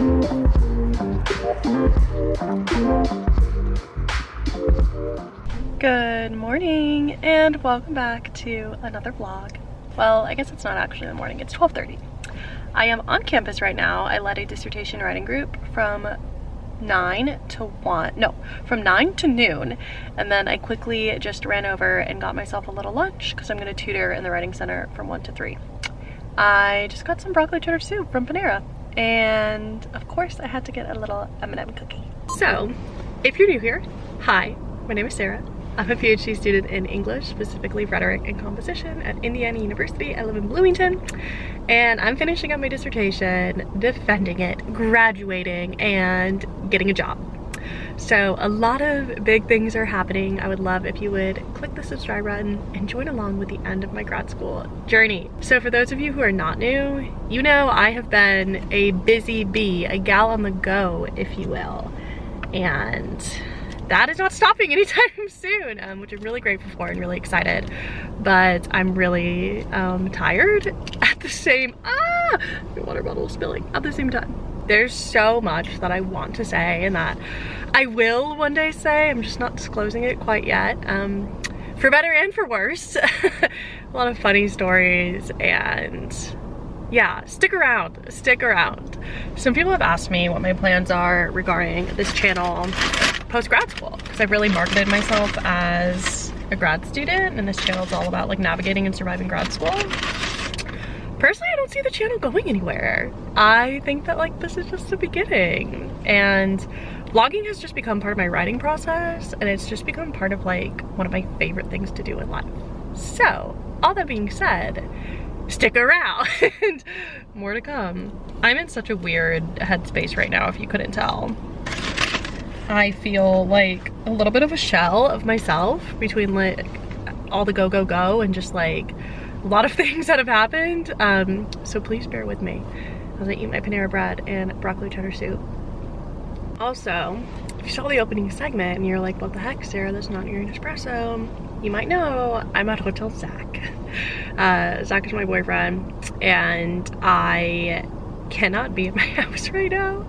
Good morning and welcome back to another vlog. Well, I guess it's not actually the morning, it's 12:30. I am on campus right now. I led a dissertation writing group from 9 to noon, and then I quickly just ran over and got myself a little lunch because I'm going to tutor in the writing center from 1 to 3. I just got some broccoli cheddar soup from Panera, and of course I had to get a little M&M cookie. So, if you're new here, hi, my name is Sarah. I'm a PhD student in English, specifically rhetoric and composition at Indiana University. I live in Bloomington, and I'm finishing up my dissertation, defending it, graduating, and getting a job. So a lot of big things are happening. I would love if you would click the subscribe button and join along with the end of my grad school journey. So for those of you who are not new, you know I have been a busy bee, a gal on the go, if you will. And that is not stopping anytime soon, which I'm really grateful for and really excited. But I'm really tired at the same, my water bottle is spilling at the same time. There's so much that I want to say and that I will one day say. I'm just not disclosing it quite yet. For better and for worse. A lot of funny stories, and yeah, stick around. Some people have asked me what my plans are regarding this channel post-grad school, because I've really marketed myself as a grad student, and this channel is all about like navigating and surviving grad school. Personally, I don't see the channel going anywhere. I think that like this is just the beginning, and vlogging has just become part of my writing process, and it's just become part of like one of my favorite things to do in life. So all that being said, stick around. More to come. I'm in such a weird headspace right now, if you couldn't tell. I feel like a little bit of a shell of myself between like all the go and just like a lot of things that have happened. So please bear with me as I eat my Panera bread and broccoli cheddar soup. Also, if you saw the opening segment and you're like, what the heck, Sarah, that's not your espresso, you might know I'm at Hotel Zach. Zach is my boyfriend, and I cannot be at my house right now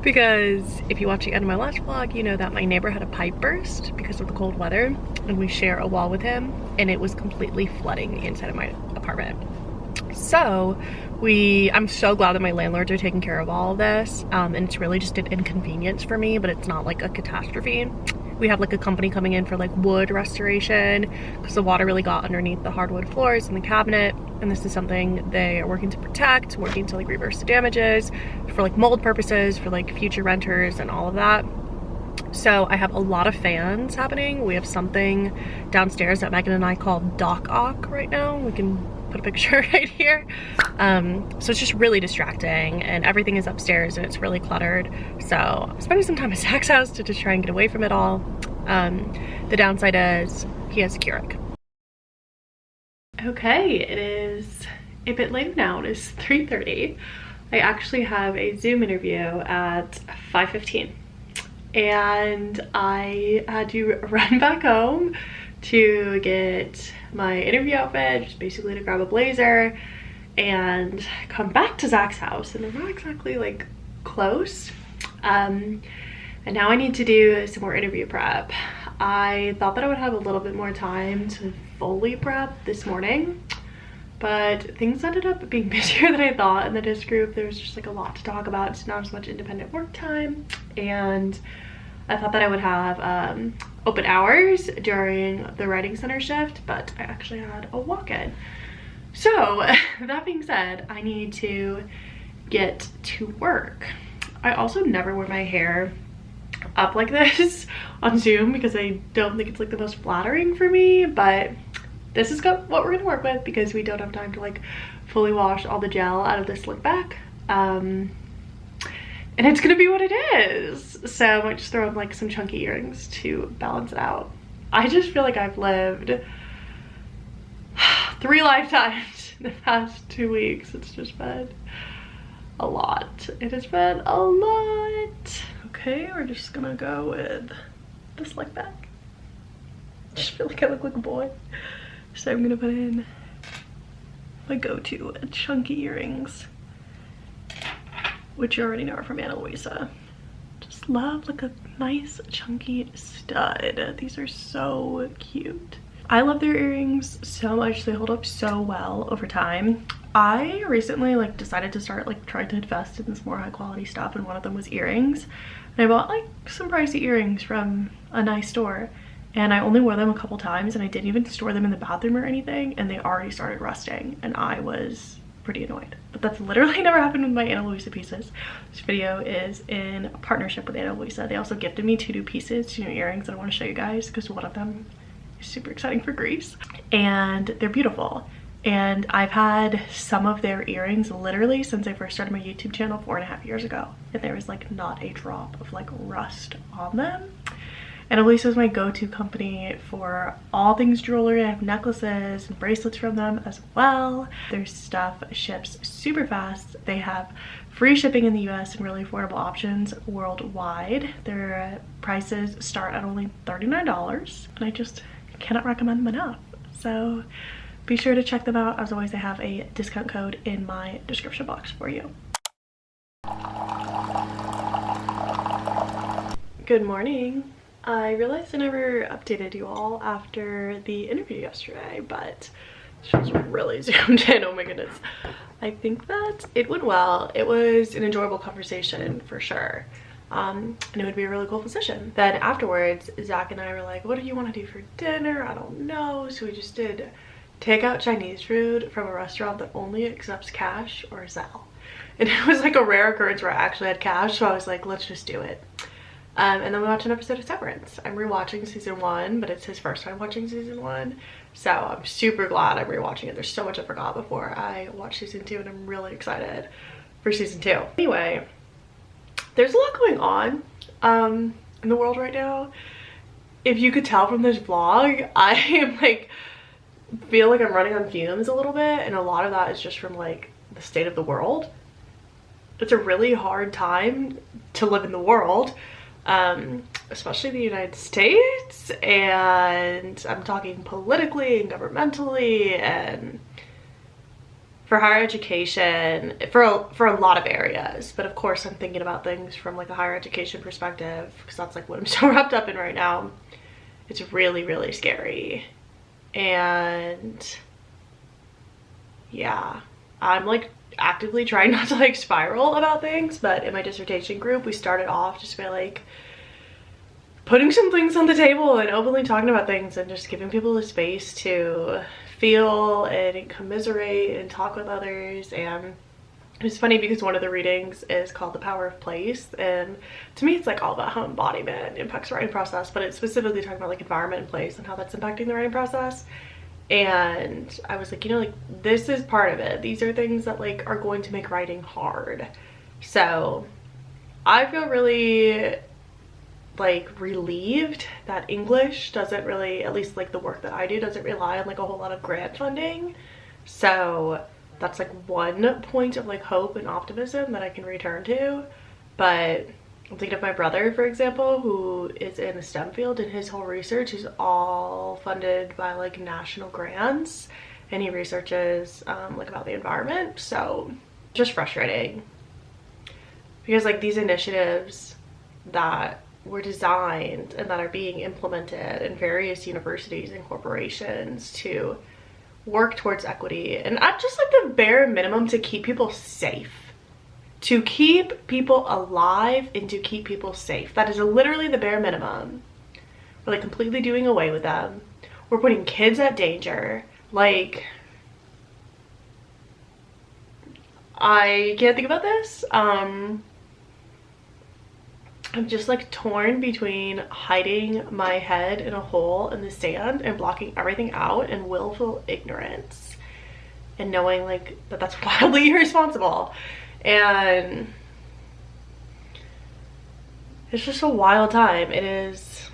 because if you watch the end of my last vlog, you know that my neighbor had a pipe burst because of the cold weather, and we share a wall with him, and it was completely flooding the inside of my apartment. So I'm so glad that my landlords are taking care of all of this, and it's really just an inconvenience for me, but it's not like a catastrophe. We have like a company coming in for like wood restoration because the water really got underneath the hardwood floors in the cabinet, and this is something they are working to protect, working to like reverse the damages for like mold purposes, for like future renters and all of that. So I have a lot of fans happening. We have something downstairs that Megan and I call Doc Ock right now. We can put a picture right here. So it's just really distracting, and everything is upstairs and it's really cluttered. So I'm spending some time at Zach's house to just try and get away from it all. The downside is he has a Keurig. Okay, it is a bit late now. It is 3:30. I actually have a Zoom interview at 5:15, and I had to run back home to get my interview outfit, just basically to grab a blazer, and come back to Zach's house. And they're not exactly like close. And now I need to do some more interview prep. I thought that I would have a little bit more time to fully prep this morning, but things ended up being busier than I thought in the disc group. There was just like a lot to talk about. It's not as much independent work time, and I thought that I would have open hours during the writing center shift, but I actually had a walk-in. So that being said, I need to get to work. I also never wear my hair up like this on Zoom because I don't think it's like the most flattering for me, but this is what we're gonna work with because we don't have time to like fully wash all the gel out of this slick back. And it's gonna be what it is. So I might just throw in like some chunky earrings to balance it out. I just feel like I've lived 3 lifetimes in the past 2 weeks. It's just been a lot. It has been a lot. Okay, we're just gonna go with the slick back. I just feel like I look like a boy. So I'm gonna put in my go-to chunky earrings. which you already know are from Luisa. Just love like a nice chunky stud. These are so cute. I love their earrings so much. They hold up so well over time. I recently like decided to start like trying to invest in this more high quality stuff, and one of them was earrings. And I bought like some pricey earrings from a nice store, and I only wore them a couple times, and I didn't even store them in the bathroom or anything, and they already started rusting, and I was pretty annoyed. But that's literally never happened with my Ana Luisa pieces. This video is in partnership with Ana Luisa. They also gifted me two new pieces, two new earrings that I want to show you guys, because one of them is super exciting for Greece, and they're beautiful. And I've had some of their earrings literally since I first started my YouTube channel 4.5 years ago, and there was like not a drop of like rust on them. And Luisa is my go-to company for all things jewelry. I have necklaces and bracelets from them as well. Their stuff ships super fast. They have free shipping in the US and really affordable options worldwide. Their prices start at only $39, and I just cannot recommend them enough. So be sure to check them out. As always, I have a discount code in my description box for you. Good morning. I realized I never updated you all after the interview yesterday, but she was really zoomed in. Oh my goodness. I think that it went well. It was an enjoyable conversation for sure. And it would be a really cool position. Then afterwards, Zach and I were like, what do you want to do for dinner? I don't know. So we just did takeout Chinese food from a restaurant that only accepts cash or Zelle. And it was like a rare occurrence where I actually had cash, so I was like, let's just do it. And then we watched an episode of Severance. I'm rewatching season 1, but it's his first time watching season 1. So I'm super glad I'm rewatching it. There's so much I forgot before I watched season 2, and I'm really excited for season 2. Anyway, there's a lot going on in the world right now. If you could tell from this vlog, I am like, feel like I'm running on fumes a little bit, and a lot of that is just from like the state of the world. It's a really hard time to live in the world. Especially the United States, and I'm talking politically and governmentally and for higher education, for a lot of areas. But of course I'm thinking about things from like a higher education perspective, because that's like what I'm so wrapped up in right now. It's really, really scary. And yeah, I'm like actively trying not to like spiral about things, but in my dissertation group we started off just by like putting some things on the table and openly talking about things and just giving people the space to feel and commiserate and talk with others. And it's funny because one of the readings is called The Power of Place, and to me it's like all about how embodiment impacts the writing process, but it's specifically talking about like environment and place and how that's impacting the writing process. And I was like, you know, like this is part of it. These are things that like are going to make writing hard. So I feel really like relieved that English doesn't really, at least like the work that I do, doesn't rely on like a whole lot of grant funding. So that's like one point of like hope and optimism that I can return to. But I'm thinking of my brother, for example, who is in the STEM field, and his whole research is all funded by like national grants, and he researches like about the environment. So just frustrating, because like these initiatives that were designed and that are being implemented in various universities and corporations to work towards equity and at just like the bare minimum to keep people safe, to keep people alive and to keep people safe. That is literally the bare minimum. We're like completely doing away with them. We're putting kids at danger. Like, I can't think about this. I'm just like torn between hiding my head in a hole in the sand and blocking everything out and willful ignorance, and knowing like that that's wildly irresponsible. And it's just a wild time. It is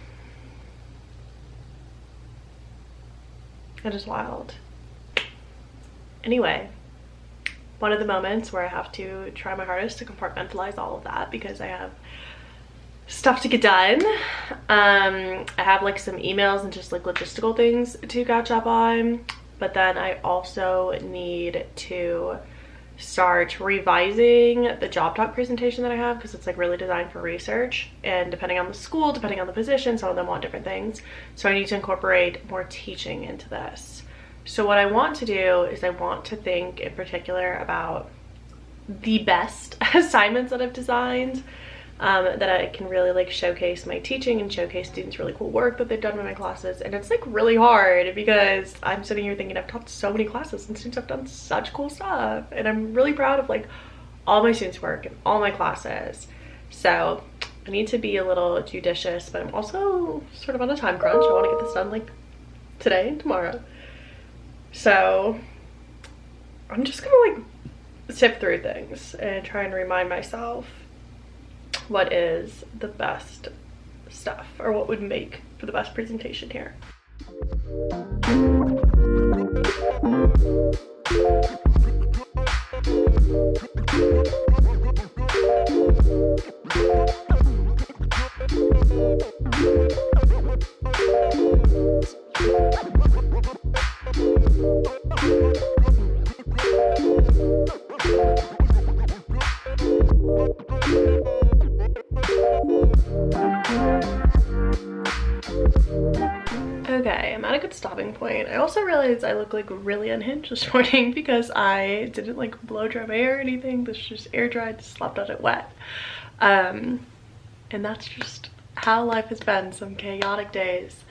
wild. Anyway, one of the moments where I have to try my hardest to compartmentalize all of that, because I have stuff to get done. I have like some emails and just like logistical things to catch up on, but then I also need to start revising the job talk presentation that I have, because it's like really designed for research, and depending on the school, depending on the position, some of them want different things. So I need to incorporate more teaching into this. So what I want to do is I want to think in particular about the best assignments that I've designed, that I can really like showcase my teaching and showcase students really cool work that they've done in my classes. And it's like really hard because I'm sitting here thinking I've taught so many classes and students have done such cool stuff, and I'm really proud of like all my students' work and all my classes. So I need to be a little judicious, but I'm also sort of on a time crunch. I want to get this done like today and tomorrow. So I'm just gonna like sift through things and try and remind myself what is the best stuff, or what would make for the best presentation here. Okay, I'm at a good stopping point. I also realized I look like really unhinged this morning because I didn't like blow dry my hair or anything. This just air dried, slept on it wet. And that's just how life has been, some chaotic days.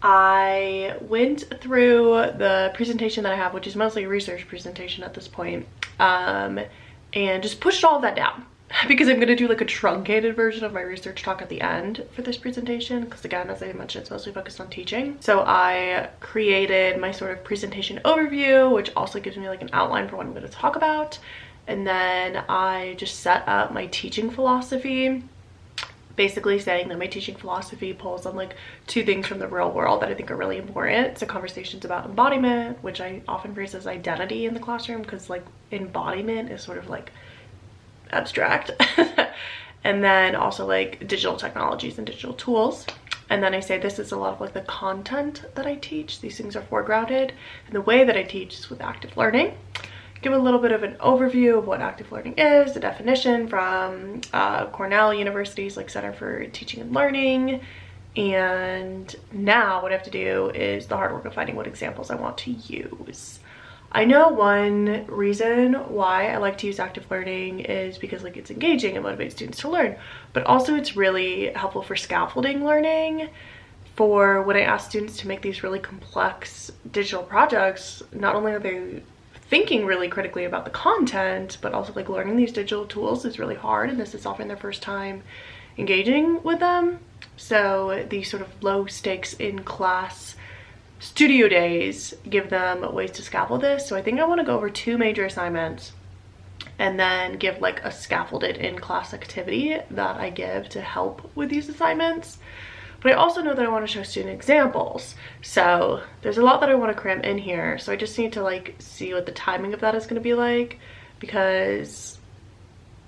I went through the presentation that I have, which is mostly a research presentation at this point, and just pushed all of that down because I'm going to do like a truncated version of my research talk at the end for this presentation, because again, as I mentioned, it's mostly focused on teaching. So I created my sort of presentation overview, which also gives me like an outline for what I'm going to talk about. And then I just set up my teaching philosophy, basically saying that my teaching philosophy pulls on like two things from the real world that I think are really important. So conversations about embodiment, which I often phrase as identity in the classroom, because like embodiment is sort of like abstract. And then also like digital technologies and digital tools. And then I say this is a lot of like the content that I teach. These things are foregrounded, and the way that I teach is with active learning. Give a little bit of an overview of what active learning is, the definition from Cornell University's like Center for Teaching and Learning. And now what I have to do is the hard work of finding what examples I want to use. I know one reason why I like to use active learning is because like it's engaging and motivates students to learn, but also it's really helpful for scaffolding learning. For when I ask students to make these really complex digital projects, not only are they thinking really critically about the content, but also like learning these digital tools is really hard, and this is often their first time engaging with them. So these sort of low stakes in class studio days give them ways to scaffold this. So I think I want to go over two major assignments and then give like a scaffolded in-class activity that I give to help with these assignments. But I also know that I want to show student examples. So there's a lot that I want to cram in here. So I just need to like see what the timing of that is going to be like, because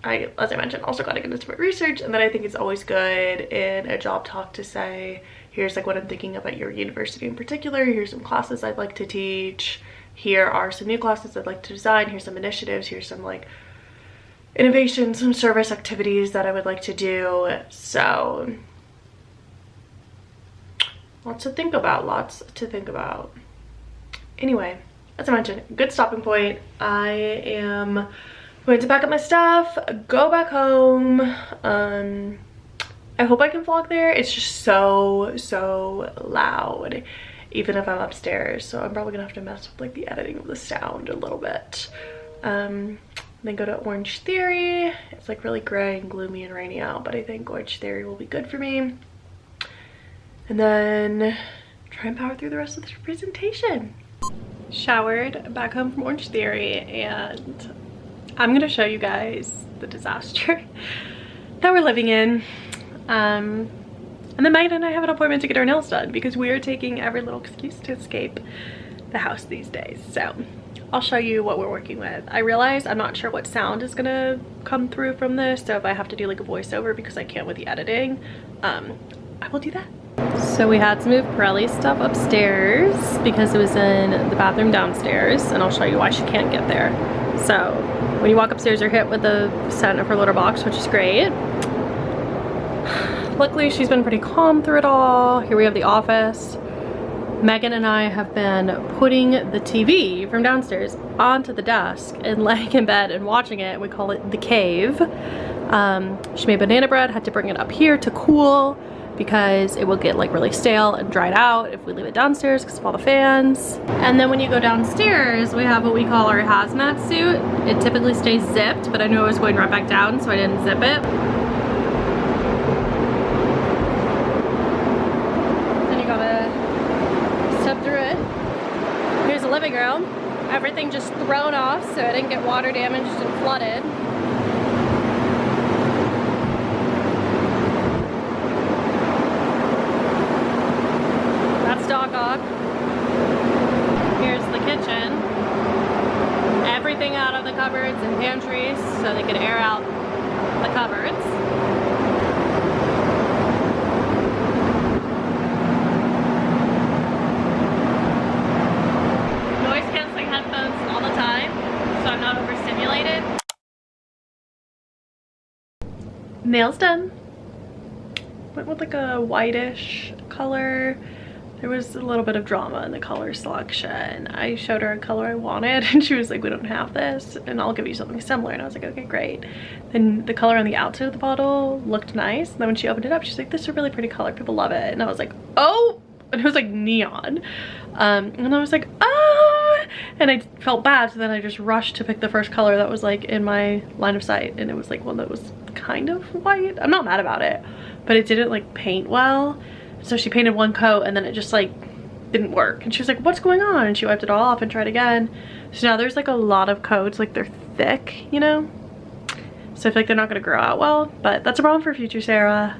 I, as I mentioned, also got to get into my research. And then I think it's always good in a job talk to say, here's like what I'm thinking about your university in particular. Here's some classes I'd like to teach. Here are some new classes I'd like to design. Here's some initiatives. Here's some like innovation, some service activities that I would like to do. So lots to think about, Anyway, as I mentioned, good stopping point. I am going to pack up my stuff, go back home. I hope I can vlog there. It's just so loud, even if I'm upstairs. So I'm probably gonna have to mess with like the editing of the sound a little bit. Then go to Orange Theory. It's like really gray and gloomy and rainy out, but I think Orange Theory will be good for me. And then try and power through the rest of this presentation. Showered, back home from Orange Theory, and I'm gonna show you guys the disaster that we're living in. And then Megan and I have an appointment to get our nails done because we are taking every little excuse to escape the house these days. So I'll show you what we're working with. I realize I'm not sure what sound is gonna come through from this, so if I have to do like a voiceover because I can't with the editing, I will do that. So we had to move Pirelli's stuff upstairs because it was in the bathroom downstairs, and I'll show you why she can't get there. So when you walk upstairs, you're hit with the scent of her litter box, which is great. Luckily, she's been pretty calm through it all. Here we have the office. Megan and I have been putting the TV from downstairs onto the desk and laying in bed and watching it. We call it the cave. She made banana bread, had to bring it up here to cool because it will get like really stale and dried out if we leave it downstairs because of all the fans. And then when you go downstairs, we have what we call our hazmat suit. It typically stays zipped, but I knew I was going right back down, so I didn't zip it. Living room, everything just thrown off so it didn't get water damaged and flooded. That's dog hog. Here's the kitchen. Everything out of the cupboards and pantries so they can air out the cupboards. Nails done. Went with like a whitish color. There was a little bit of drama in the color selection. I showed her a color I wanted and she was like, we don't have this and I'll give you something similar. And I was like, okay, great. Then the color on the outside of the bottle looked nice. And then when she opened it up, she's like, this is a really pretty color. People love it. And I was like, oh, and it was like neon. And I was like, ah, and I felt bad. So then I just rushed to pick the first color that was like in my line of sight. And it was like one that was kind of white. I'm not mad about it, but it didn't like paint well. So she painted one coat and then it just like didn't work. And she was like, what's going on? And she wiped it all off and tried again. So now there's like a lot of coats, like they're thick, you know? So I feel like they're not gonna grow out well, but that's a problem for future Sarah.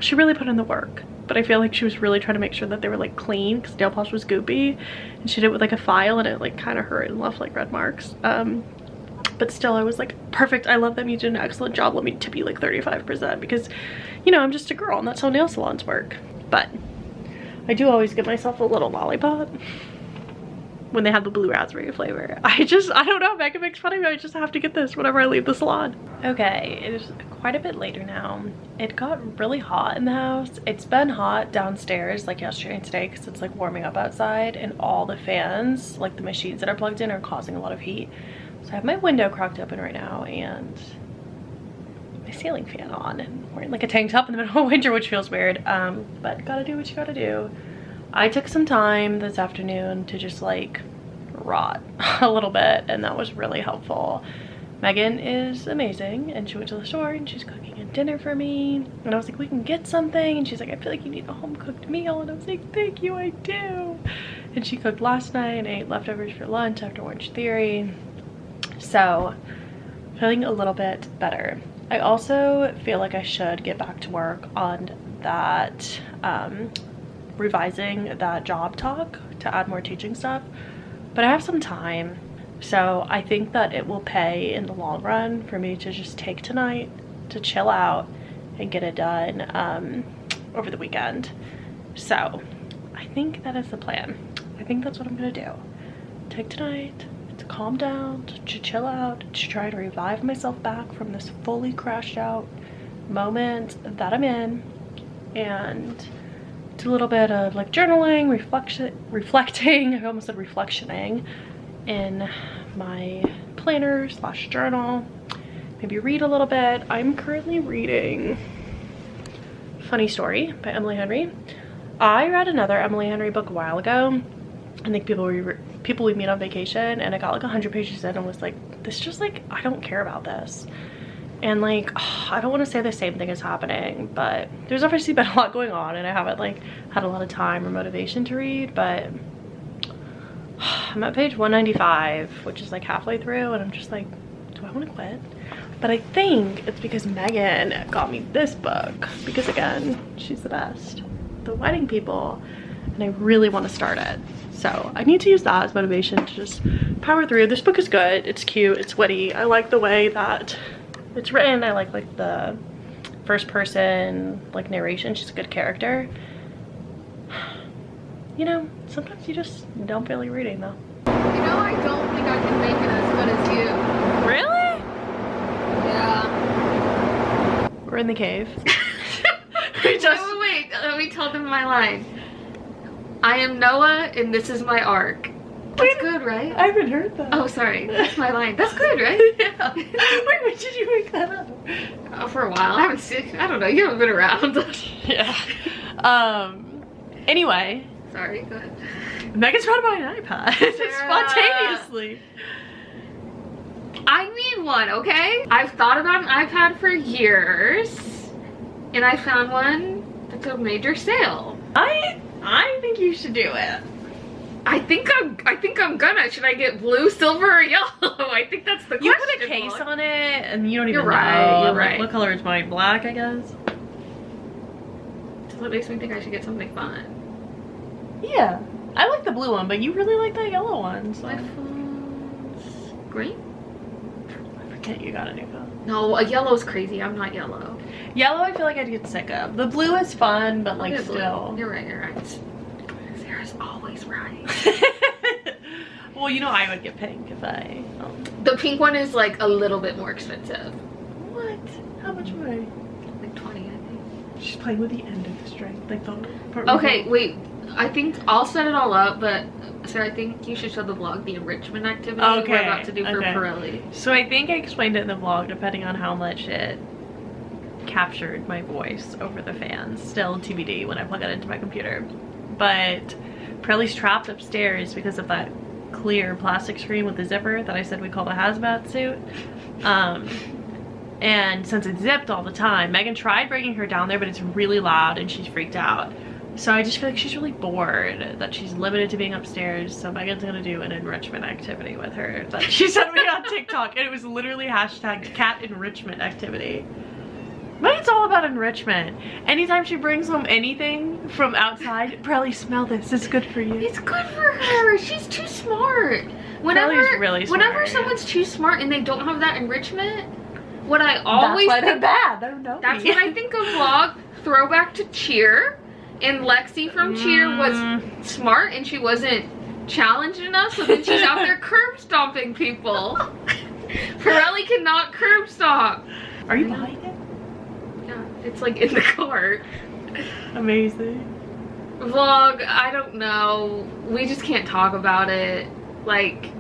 She really put in the work, but I feel like she was really trying to make sure that they were like clean because nail polish was goopy, and she did it with like a file and it like kind of hurt and left like red marks. But still I was like, perfect, I love them, you did an excellent job, let me tip you like 35% because, you know, I'm just a girl and that's how nail salons work. But I do always give myself a little lollipop when they have the blue raspberry flavor. I don't know, Megan makes fun of me, I just have to get this whenever I leave the salon. Okay, it is quite a bit later now. It got really hot in the house. It's been hot downstairs like yesterday and today because it's like warming up outside and all the fans, like the machines that are plugged in, are causing a lot of heat. So I have my window cracked open right now and my ceiling fan on and wearing like a tank top in the middle of winter, which feels weird. But gotta do what you gotta do. I took some time this afternoon to just like rot a little bit and that was really helpful. Megan is amazing and she went to the store and she's cooking a dinner for me. And I was like, we can get something. And she's like, I feel like you need a home cooked meal. And I was like, thank you, I do. And she cooked last night and ate leftovers for lunch after Orange Theory. So feeling a little bit better. I also feel like I should get back to work on that, revising that job talk to add more teaching stuff, but I have some time. So I think that it will pay in the long run for me to just take tonight to chill out and get it done over the weekend. So I think that is the plan. I think that's what I'm gonna do. Take tonight to calm down, to chill out, to try to revive myself back from this fully crashed out moment that I'm in, and do a little bit of like journaling, reflecting, I almost said reflectioning in my planner slash journal, maybe read a little bit. I'm currently reading Funny Story by Emily Henry. I read another Emily Henry book a while ago. I think people we meet on vacation, and I got like 100 pages in and was like, this just like, I don't care about this. And like, I don't want to say the same thing is happening, but there's obviously been a lot going on and I haven't like had a lot of time or motivation to read, but I'm at page 195, which is like halfway through, and I'm just like, do I want to quit? But I think it's because Megan got me this book, because again, she's the best. The Wedding People, and I really want to start it. So I need to use that as motivation to just power through. This book is good, it's cute, it's witty. I like the way that it's written. I like the first person like narration. She's a good character. You know, sometimes you just don't feel like reading though. You know, I don't think I can make it as cute. Really? Yeah. We're in the cave. We just... Wait, let me tell them my line. I am Noah and this is my ark. That's good, right? I haven't heard that. Oh, sorry. That's my line. That's good, right? Yeah. Wait, when did you make that up? For a while. I haven't seen, I don't know. You haven't been around. Yeah. Anyway. Sorry, go ahead. Megan's trying to buy an iPad. Spontaneously. I need one, okay? I've thought about an iPad for years. And I found one that's a major sale. I think you should do it. I think I'm gonna. Should I get blue, silver, or yellow? I think that's the question. You put a case on it and you don't even You're right, know. you're right. What color is mine? Black, I guess. So it makes me think I should get something fun. Yeah. I like the blue one, but you really like that yellow one. So. My phone's green? I forget you got a new phone. No, a yellow's crazy. I'm not yellow. Yellow I feel like I'd get sick of. The blue is fun, but like still. You're right, you're right. Sarah's always right. Well, you know I would get pink if I... The pink one is like a little bit more expensive. What? How much more? Like 20, I think. She's playing with the end of the string. Like the... Okay, wait. I think I'll set it all up, but Sarah, I think you should show the vlog the enrichment activity we're about to do for Pirelli. So I think I explained it in the vlog depending on how much it captured my voice over the fans. Still TBD when I plug it into my computer. But Pirelli's trapped upstairs because of that clear plastic screen with the zipper that I said we called a hazmat suit. And since it's zipped all the time, Megan tried bringing her down there, but it's really loud and she's freaked out. So I just feel like she's really bored that she's limited to being upstairs. So Megan's gonna do an enrichment activity with her that she sent me on TikTok, and it was literally hashtag cat enrichment activity. Megan's all about enrichment. Anytime she brings home anything from outside, Pirelli, smell this. It's good for you. It's good for her. She's too smart. Pirelli's really smart. Whenever someone's too smart and they don't have that enrichment, what I always that's why think, they're bad. They're no. That's what I think of vlog. Throwback to Cheer. And Lexi from Cheer was smart and she wasn't challenged enough, so then she's out there curb stomping people. Pirelli cannot curb stomp. Are you buying it? Yeah, it's like in the cart. Amazing. Vlog, I don't know. We just can't talk about it. Like,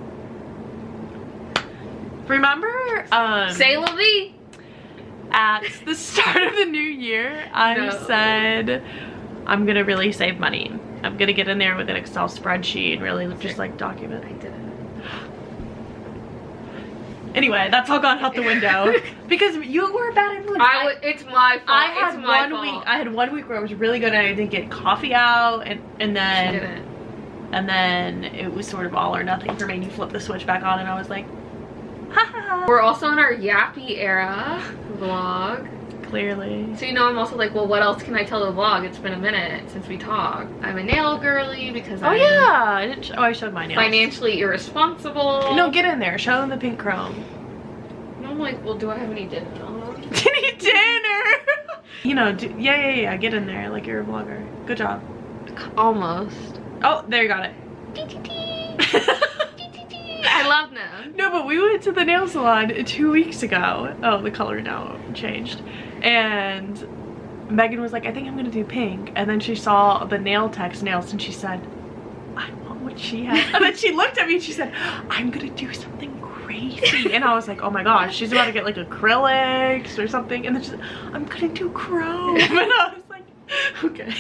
remember say la vie. At the start of the new year, I said I'm gonna really save money. I'm gonna get in there with an Excel spreadsheet and really just like document. I didn't. Anyway, that's all gone out the window because you were a bad influence. It's my fault. I had one week where I was really good and I didn't get coffee out, and then it was sort of all or nothing for me. And you flip the switch back on, and I was like, ha ha ha. We're also in our yappy era vlog. Clearly. So you know, I'm also like, well, what else can I tell the vlog? It's been a minute since we talked. I'm a nail girly because I showed my nails. Financially irresponsible. No, get in there. Show them the pink chrome. And I'm like, well, do I have any dinner on? Any dinner? You know, yeah. Get in there like you're a vlogger. Good job. Almost. Oh, there you got it. I love them. No, but we went to the nail salon 2 weeks ago. Oh, the color now changed. And Megan was like, I think I'm gonna do pink. And then she saw the nail tech's nails and she said, I want what she has. And then she looked at me and she said, I'm gonna do something crazy. And I was like, oh my gosh, she's about to get like acrylics or something. And then she said, I'm gonna do chrome. And I was like, okay.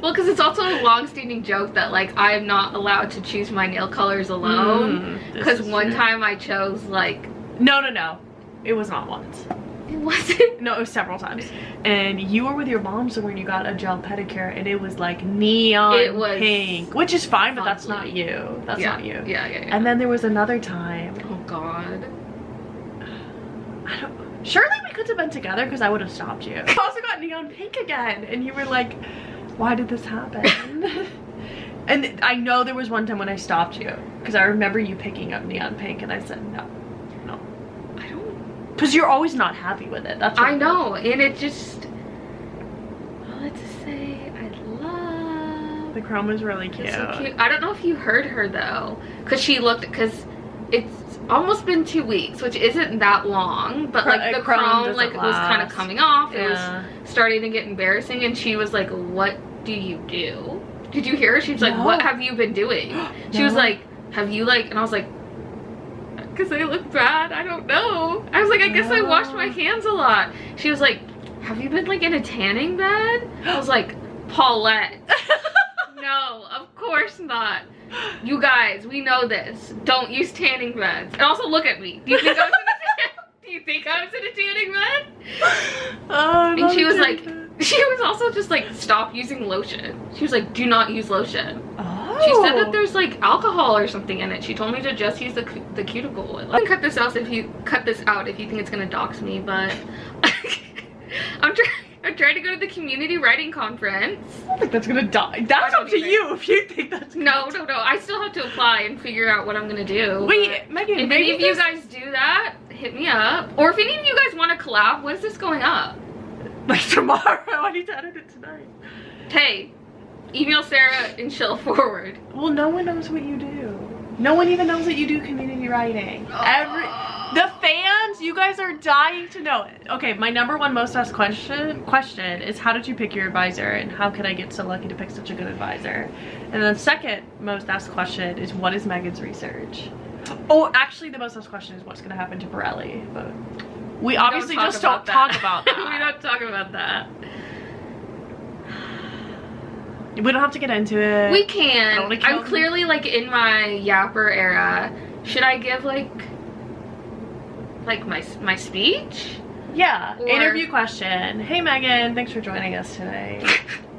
Well, because it's also a long-standing joke that like I'm not allowed to choose my nail colors alone. Because one time I chose like... No. It was not once. It wasn't? No, it was several times. And you were with your mom somewhere and you got a gel pedicure and it was like neon pink. Which is fine, but that's not you. That's not you. Yeah. And then there was another time. Oh God. Surely we could have been together because I would have stopped you. I also got neon pink again. And you were like, why did this happen? And I know there was one time when I stopped you because I remember you picking up neon pink and I said, no. I don't. Because you're always not happy with it. That's what I know. And it just, well, let's say I love. The chrome was really cute. It's so cute. I don't know if you heard her though. Because she looked, because it's almost been 2 weeks, which isn't that long, but like the chrome like was kind of coming off. It was starting to get embarrassing, and she was like, what do you do? Did you hear her? She was like, what have you been doing? She was like, have you like, and I was like, because I look bad, I don't know. I was like, I guess I wash my hands a lot. She was like, have you been like in a tanning bed? I was like, Paulette. No, of course not. You guys, we know this. Don't use tanning beds. And also look at me. Do you think I was in a tanning bed? Oh, and she was like, she was also just like, stop using lotion. She was like, do not use lotion. Oh. She said that there's like alcohol or something in it. She told me to just use the cuticle oil. I can cut this out if you think it's gonna dox me, but I'm trying to go to the community writing conference. I don't think that's gonna die. That's up to you if you think that's gonna No. I still have to apply and figure out what I'm gonna do. Wait, Megan, if any of you guys do that, hit me up. Or if any of you guys want to collab, when is this going up? Like tomorrow. I need to edit it tonight. Hey, email Sarah and she'll forward. Well, no one knows what you do. No one even knows that you do community writing. The fans, you guys are dying to know it. Okay, my number one most asked question is, how did you pick your advisor, and how could I get so lucky to pick such a good advisor? And then second most asked question is, what is Megan's research? Oh, actually the most asked question is, what's gonna happen to Borelli? But we obviously just don't talk about that. We don't talk about that. We don't have to get into it. We can. I'm clearly like in my yapper era. Should I give like my speech? Yeah. Or... interview question. Hey Megan, thanks for joining us today.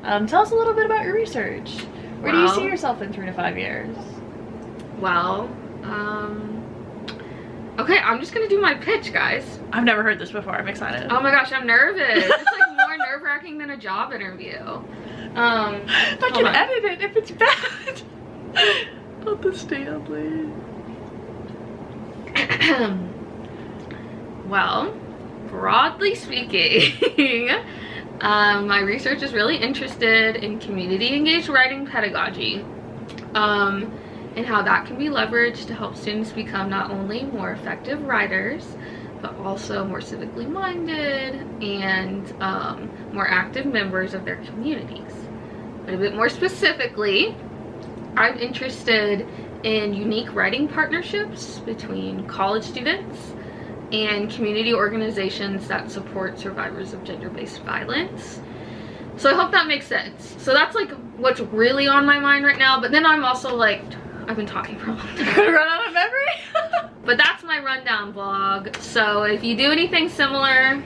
Tell us a little bit about your research. Where do you see yourself in 3 to 5 years? Well, okay, I'm just gonna do my pitch, guys. I've never heard this before. I'm excited. Oh my gosh, I'm nervous. It's like more nerve-wracking than a job interview. I can edit it if it's bad. Put this down, please. Well, broadly speaking, my research is really interested in community engaged writing pedagogy, and how that can be leveraged to help students become not only more effective writers, but also more civically minded and more active members of their communities. But a bit more specifically, I'm interested in unique writing partnerships between college students and community organizations that support survivors of gender-based violence. So I hope that makes sense. So that's like what's really on my mind right now, but then I'm also like, I've been talking for a long time. Run out of memory? But that's my rundown vlog. So if you do anything similar,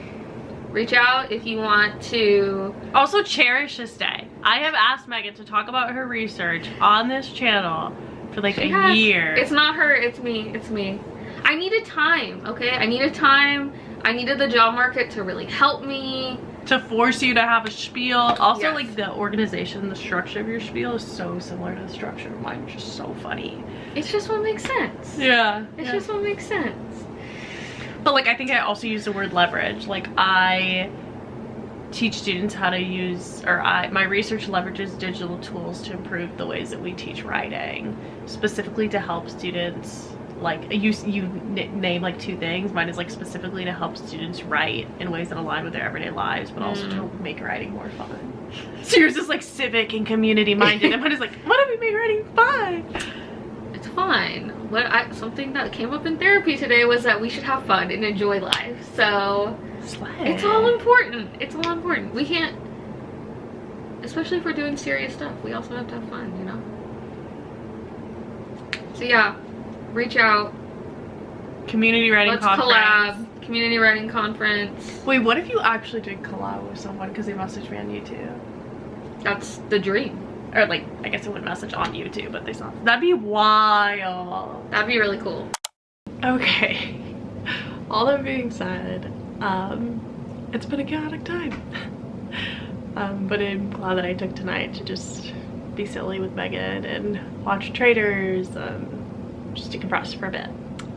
reach out if you want to. Also cherish this day. I have asked Megan to talk about her research on this channel for like a year. It's not her, it's me, it's me. I needed time, okay? I needed time. I needed the job market to really help me. To force you to have a spiel. Also, yes. Like the organization, the structure of your spiel is so similar to the structure of mine, which is so funny. It's just what makes sense. Yeah. It's just what makes sense. But like, I think I also use the word leverage. Like I teach students how to use, or my research leverages digital tools to improve the ways that we teach writing, specifically to help students. Like you name like 2 things. Mine is like specifically to help students write in ways that align with their everyday lives, but also to make writing more fun. So yours is like civic and community minded, and mine is like, what if we make writing fun? It's fine. Something that came up in therapy today was that we should have fun and enjoy life. So it's all important. It's all important. We can't, especially if we're doing serious stuff, we also have to have fun, you know? So yeah. Reach out. Community writing conference. Let's collab. Community writing conference. Wait, what if you actually did collab with someone because they messaged me on YouTube? That's the dream. Or like, I guess it would message on YouTube, but they saw. That'd be wild. That'd be really cool. Okay. All that being said, it's been a chaotic time. But I'm glad that I took tonight to just be silly with Megan and watch Traders. Just decompress for a bit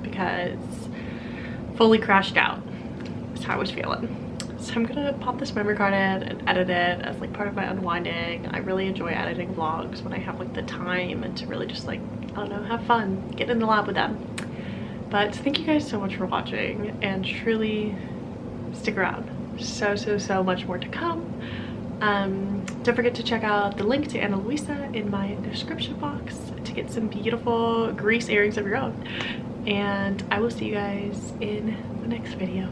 because fully crashed out is how I was feeling. So I'm gonna pop this memory card in and edit it as like part of my unwinding. I really enjoy editing vlogs when I have like the time and to really just like, I don't know, have fun, get in the lab with them. But thank you guys so much for watching, and truly stick around. So much more to come. Don't forget to check out the link to Ana Luisa in my description box to get some beautiful grease earrings of your own. And I will see you guys in the next video.